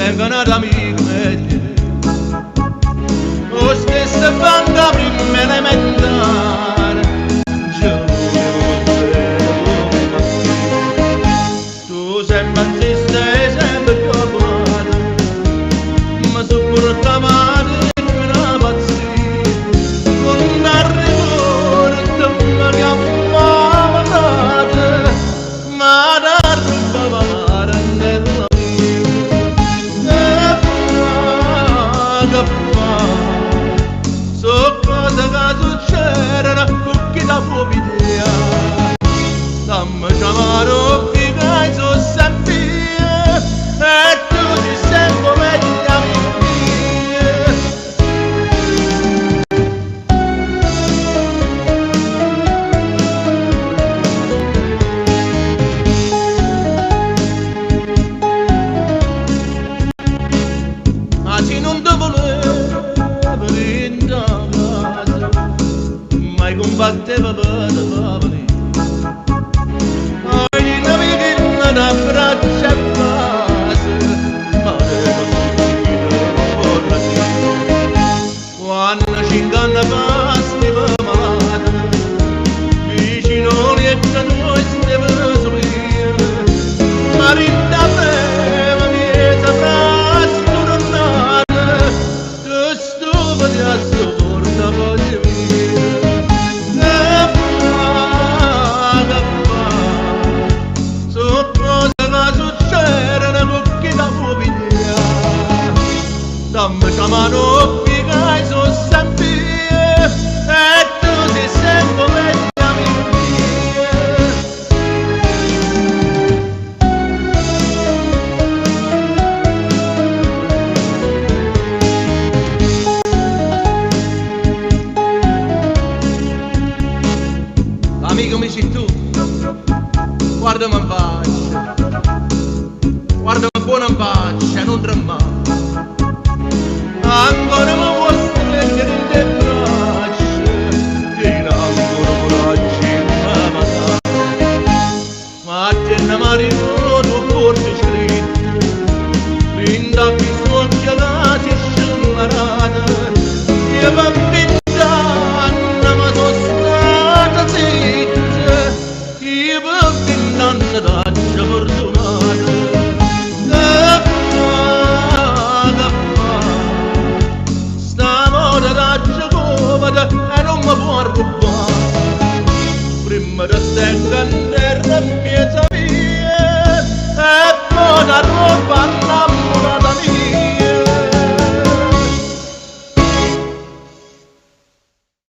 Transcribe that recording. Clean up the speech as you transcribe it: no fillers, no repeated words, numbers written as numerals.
vengono ad amico meglio. Lo stesso banda prima elementare, tu sempre insiste, sempre più amare, ma sopporta male una pazzia, non arrivo, non mi amava nata, ma da rubava nella vita, e so cose che succedono con chi da può vedere. Dammi chiamare che so sempre e tu sei sempre meglio a me. Ma se non ti volevo brindare, mai combatteva per la venire. Da braccia a base, ma quando ci inganna passi mamata, vicino e che noi stiamo soffrire, ma rinda prima mi saprà stornare, che stufa di assorta voglio vivere. Dammi la mano che so sempre e tu sei sempre meglio a me. Amico mi sei tu, guardami in faccia, guardami buona in faccia, non tremare. Ancora mi vuoi stringere in te braccia, che in ancora coraggio ma te ne marito tu forse scritto, rinda che sono gelati scellerata, io bambinanna ma sono stata zitta, io bambinanna d'accia fortunata. E non mi può rubare, prima di stare in terra in piazza mia e poi da rubare.